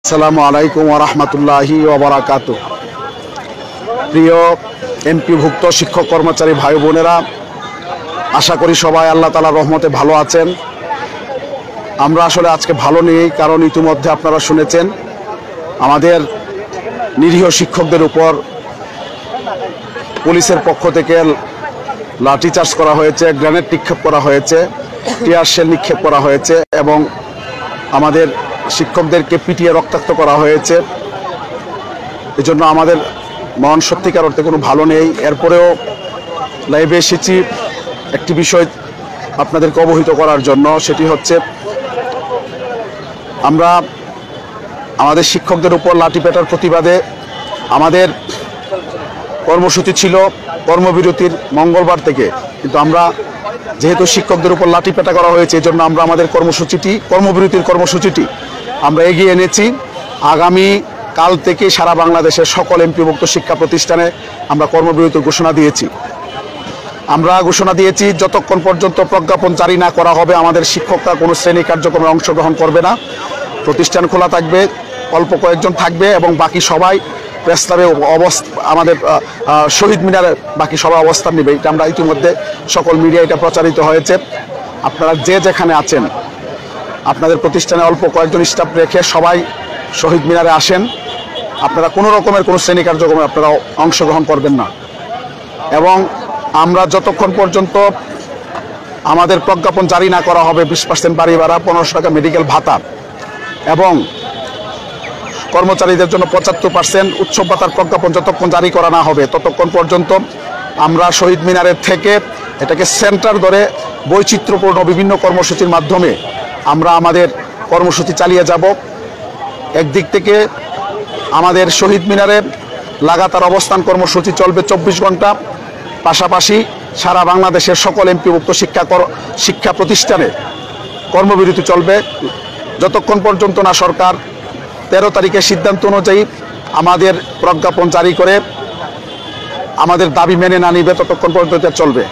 আসসালামু আলাইকুম ওয়া রাহমাতুল্লাহি ওয়া বারাকাতুহু। প্রিয় এমপিভুক্ত শিক্ষক কর্মচারী ভাই বোনেরা, আশা করি সবাই আল্লাহ তাআলার রহমতে ভালো আছেন। আমরা আসলে আজকে ভালো নেই, কারণ ইতিমধ্যে আপনারা শুনেছেন আমাদের নিরীহ শিক্ষকদের উপর পুলিশের পক্ষ থেকে লাঠিচার্জ করা হয়েছে, গ্রেনেড নিক্ষেপ করা হয়েছে, টিয়ার শেল নিক্ষেপ করা হয়েছে এবং আমাদের শিক্ষকদেরকে পিটিয়ে রক্তাক্ত করা হয়েছে। এজন্য আমাদের মন সত্যিকার অর্থে কোনো ভালো নেই। এরপরেও লাইভে এসেছি একটি বিষয় আপনাদেরকে অবহিত করার জন্য, সেটি হচ্ছে আমরা আমাদের শিক্ষকদের উপর লাঠিপেটার প্রতিবাদে আমাদের কর্মসূচি ছিল কর্মবিরতির মঙ্গলবার থেকে, কিন্তু আমরা যেহেতু শিক্ষকদের উপর লাঠিপেটা করা হয়েছে, এজন্য আমরা আমাদের কর্মবিরতির কর্মসূচিটি আমরা এগিয়ে এনেছি। আগামী কাল থেকে সারা বাংলাদেশের সকল এমপিভুক্ত শিক্ষা প্রতিষ্ঠানে আমরা কর্মবিরতির ঘোষণা দিয়েছি। আমরা ঘোষণা দিয়েছি যতক্ষণ পর্যন্ত প্রজ্ঞাপন জারি না করা হবে আমাদের শিক্ষকরা কোনো শ্রেণী কার্যক্রমে অংশগ্রহণ করবে না। প্রতিষ্ঠান খোলা থাকবে, অল্প কয়েকজন থাকবে এবং বাকি সবাই প্রেস ক্লাবে আমাদের শহীদ মিনারে বাকি সবাই অবস্থান নেবে। এটা আমরা ইতিমধ্যে সকল মিডিয়া এটা প্রচারিত হয়েছে। আপনারা যে যেখানে আছেন আপনাদের প্রতিষ্ঠানে অল্প কয়েকজন স্টাফ রেখে সবাই শহীদ মিনারে আসেন। আপনারা কোনো রকমের কোনো শ্রেণী কার্যক্রমে আপনারা অংশগ্রহণ করবেন না। এবং আমরা যতক্ষণ পর্যন্ত আমাদের প্রজ্ঞাপন জারি না করা হবে 20% বাড়ি ভাড়া, 1500 টাকা মেডিকেল ভাতা এবং কর্মচারীদের জন্য 75% উৎসব ভাতার প্রজ্ঞাপন যতক্ষণ জারি করা না হবে ততক্ষণ পর্যন্ত আমরা শহীদ মিনারের থেকে এটাকে সেন্টার ধরে বৈচিত্র্যপূর্ণ বিভিন্ন কর্মসূচির মাধ্যমে আমরা আমাদের কর্মসূচি চালিয়ে যাব। একদিক থেকে আমাদের শহীদ মিনারে লাগাতার অবস্থান কর্মসূচি চলবে 24 ঘন্টা, পাশাপাশি সারা বাংলাদেশের সকল এমপিভুক্ত শিক্ষা প্রতিষ্ঠানে কর্মবিরতি চলবে যতক্ষণ পর্যন্ত না সরকার 13 তারিখের সিদ্ধান্ত অনুযায়ী আমাদের প্রজ্ঞাপন জারি করে আমাদের দাবি মেনে না নিবে ততক্ষণ পর্যন্ত চলবে।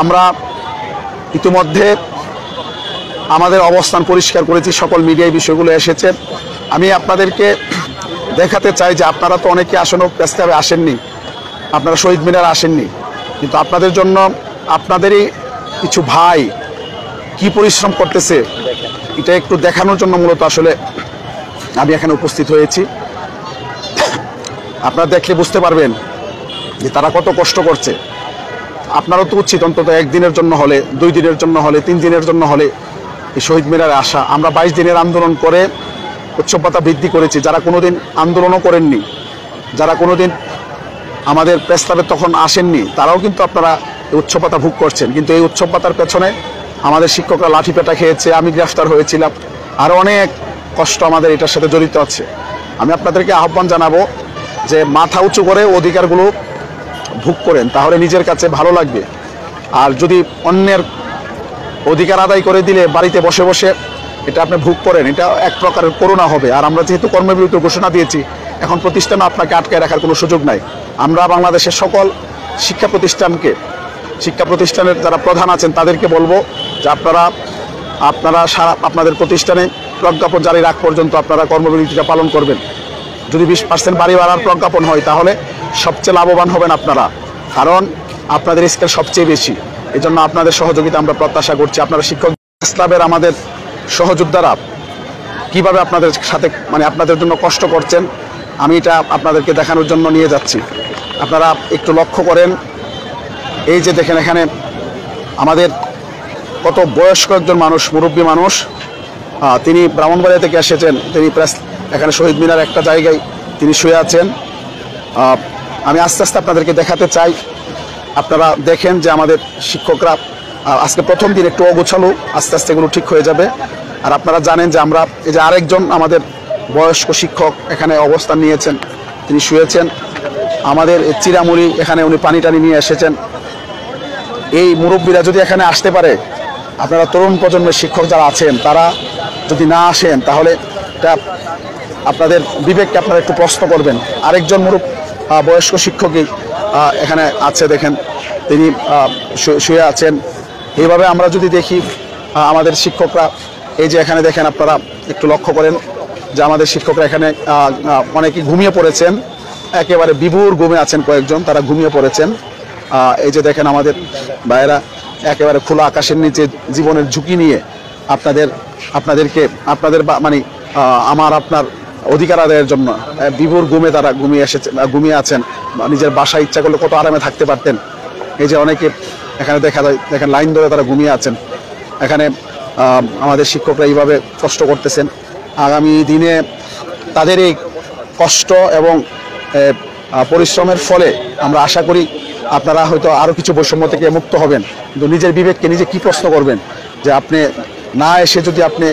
আমরা ইতিমধ্যে আমাদের অবস্থান পরিষ্কার করেছি, সকল মিডিয়ায় বিষয়গুলো এসেছে। আমি আপনাদেরকে দেখাতে চাই যে আপনারা তো অনেকে আসলে প্রেস ক্লাবে আসেননি, আপনারা শহীদ মিনারে আসেননি, কিন্তু আপনাদের জন্য আপনাদেরই কিছু ভাই কি পরিশ্রম করতেছে এটা একটু দেখানোর জন্য মূলত আসলে আমি এখানে উপস্থিত হয়েছি। আপনারা দেখলে বুঝতে পারবেন যে তারা কত কষ্ট করছে। আপনারও তো উচিত অন্তত একদিনের জন্য হলে, 2 দিনের জন্য হলে, 3 দিনের জন্য হলে এই শহীদ মিনারে আসা। আমরা 22 দিনের আন্দোলন করে উৎসব ভাতা বৃদ্ধি করেছি। যারা কোনোদিন আন্দোলনও করেননি, যারা কোনোদিন আমাদের প্রেস ক্লাবে তখন আসেননি, তারাও কিন্তু আপনারা এই উৎসব ভাতা ভোগ করছেন। কিন্তু এই উৎসব ভাতার পেছনে আমাদের শিক্ষকরা লাঠিপেটা খেয়েছে, আমি গ্রেফতার হয়েছিলাম, আরও অনেক কষ্ট আমাদের এটার সাথে জড়িত আছে। আমি আপনাদেরকে আহ্বান জানাবো যে মাথা উঁচু করে অধিকারগুলো ভোগ করেন, তাহলে নিজের কাছে ভালো লাগবে। আর যদি অন্যের অধিকার আদায় করে দিলে বাড়িতে বসে বসে এটা আপনি ভোগ করেন, এটা এক প্রকারের করুণা হবে। আর আমরা যেহেতু কর্মবিরতির ঘোষণা দিয়েছি, এখন প্রতিষ্ঠানে আপনাকে আটকায় রাখার কোনো সুযোগ নাই। আমরা বাংলাদেশের সকল শিক্ষা প্রতিষ্ঠানের যারা প্রধান আছেন তাদেরকে বলবো যে আপনারা আপনাদের প্রতিষ্ঠানে প্রজ্ঞাপন জারি রাখ পর্যন্ত আপনারা কর্মবিরতিটা পালন করবেন। যদি 20% বাড়ি বাড়ার প্রজ্ঞাপন হয় তাহলে সবচেয়ে লাভবান হবেন আপনারা, কারণ আপনাদের স্কেল সবচেয়ে বেশি। এই জন্য আপনাদের সহযোগিতা আমরা প্রত্যাশা করছি। আপনারা শিক্ষক ক্লাবের আমাদের সহযোদ্ধারা কিভাবে আপনাদের সাথে আপনাদের জন্য কষ্ট করছেন, আমি এটা আপনাদেরকে দেখানোর জন্য নিয়ে যাচ্ছি। আপনারা একটু লক্ষ্য করেন, এই যে দেখেন এখানে আমাদের কত বয়স্ক একজন মানুষ, মুরব্বী মানুষ, তিনি ব্রাহ্মণবাড়িয়া থেকে এসেছেন। তিনি এখানে শহীদ মিনার একটা জায়গায় তিনি শুয়ে আছেন। আমি আস্তে আস্তে আপনাদেরকে দেখাতে চাই, আপনারা দেখেন যে আমাদের শিক্ষকরা আজকে প্রথম দিন একটু অগোছালো, আস্তে আস্তে এগুলো ঠিক হয়ে যাবে। আর আপনারা জানেন যে আমরা এই যে আরেকজন আমাদের বয়স্ক শিক্ষক এখানে অবস্থান নিয়েছেন, তিনি শুয়েছেন। আমাদের চিরামুড়ি এখানে উনি পানি টানি নিয়ে এসেছেন। এই মুরব্বীরা যদি এখানে আসতে পারে, আপনারা তরুণ প্রজন্মের শিক্ষক যারা আছেন তারা যদি না আসেন তাহলে এটা আপনাদের বিবেককে আপনারা একটু প্রশ্ন করবেন। আরেকজন বয়স্ক শিক্ষকই এখানে আছে, দেখেন তিনি শুয়ে আছেন। এইভাবে আমরা যদি দেখি আমাদের শিক্ষকরা এই যে এখানে দেখেন, আপনারা একটু লক্ষ্য করেন যে আমাদের শিক্ষকরা এখানে অনেকে ঘুমিয়ে পড়েছেন, একেবারে বিভোর ঘুমে আছেন, কয়েকজন তারা ঘুমিয়ে পড়েছেন। এই যে দেখেন আমাদের ভাইয়েরা একেবারে খোলা আকাশের নিচে জীবনের ঝুঁকি নিয়ে আপনাদেরকে আপনাদের মানে আমার আপনার অধিকার আদায়ের জন্য বিভোর ঘুমে তারা ঘুমিয়ে আছেন। নিজের বাসায় ইচ্ছা করলে কত আরামে থাকতে পারতেন। এই যে অনেকে এখানে দেখা যায়, দেখেন লাইন ধরে তারা ঘুমিয়ে আছেন। এখানে আমাদের শিক্ষকরা এইভাবে কষ্ট করতেছেন। আগামী দিনে তাদের এই কষ্ট এবং পরিশ্রমের ফলে আমরা আশা করি আপনারা হয়তো আরও কিছু বৈষম্য থেকে মুক্ত হবেন। কিন্তু নিজের বিবেককে নিজে কি প্রশ্ন করবেন যে আপনি না এসে যদি আপনি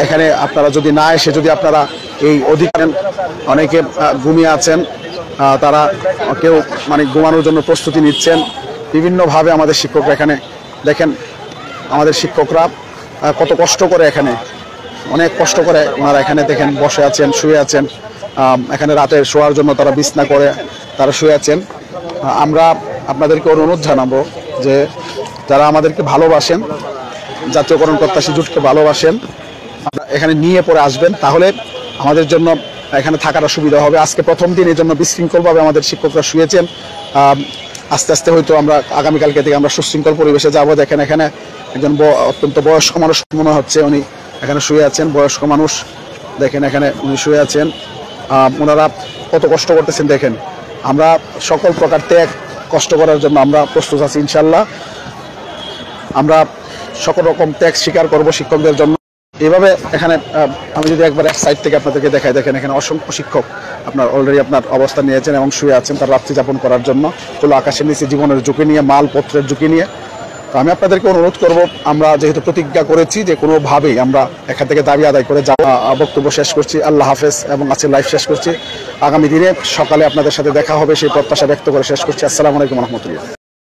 এখানে আপনারা যদি না এসে যদি আপনারা এই অধিকার, অনেকে ঘুমিয়ে আছেন, তারা কেউ মানে ঘুমানোর জন্য প্রস্তুতি নিচ্ছেন বিভিন্নভাবে। আমাদের শিক্ষকরা এখানে দেখেন, আমাদের শিক্ষকরা কত কষ্ট করে এখানে, অনেক কষ্ট করে ওনারা এখানে দেখেন বসে আছেন, শুয়ে আছেন। এখানে রাতে শোয়ার জন্য তারা বিছনা করে তারা শুয়ে আছেন। আমরা আপনাদেরকে অনুরোধ জানাবো যে যারা আমাদেরকে ভালোবাসেন, জাতীয়করণ প্রত্যাশী জোটকে ভালোবাসেন, এখানে নিয়ে পরে আসবেন, তাহলে আমাদের জন্য এখানে থাকাটা সুবিধা হবে। আজকে প্রথম দিন, এই জন্য বিশৃঙ্খলভাবে আমাদের শিক্ষকরা শুয়েছেন। আস্তে আস্তে হয়তো আমরা আগামীকালকে থেকে আমরা সুশৃঙ্খল পরিবেশে যাবো। দেখেন এখানে একজন অত্যন্ত বয়স্ক মানুষ মনে হচ্ছে, উনি এখানে শুয়ে আছেন, বয়স্ক মানুষ। দেখেন এখানে উনি শুয়ে আছেন। ওনারা কত কষ্ট করতেছেন দেখেন। আমরা সকল প্রকার ত্যাগ কষ্ট করার জন্য আমরা প্রস্তুত আছি ইনশাল্লাহ। আমরা সকল রকম ত্যাগ স্বীকার করব শিক্ষকদের জন্য। এইভাবে এখানে আমি যদি একবার এক সাইড থেকে আপনাদেরকে দেখাই, দেখেন এখানে অসংখ্য শিক্ষক আপনার অলরেডি আপনার অবস্থান নিয়েছেন এবং শুয়ে আছেন তার রাত্রি যাপন করার জন্য, খোলা আকাশের নিচে জীবনের ঝুঁকি নিয়ে, মালপত্রের ঝুঁকি নিয়ে। তো আমি আপনাদেরকে অনুরোধ করব, আমরা যেহেতু প্রতিজ্ঞা করেছি যে কোনোভাবেই আমরা এখান থেকে দাবি আদায় করে যাব। বক্তব্য শেষ করছি, আল্লাহ হাফেজ, এবং আজকে লাইভ শেষ করছি। আগামী দিনে সকালে আপনাদের সাথে দেখা হবে সেই প্রত্যাশা ব্যক্ত করে শেষ করছি। আসসালামু আলাইকুম রহমতুল্লাহ।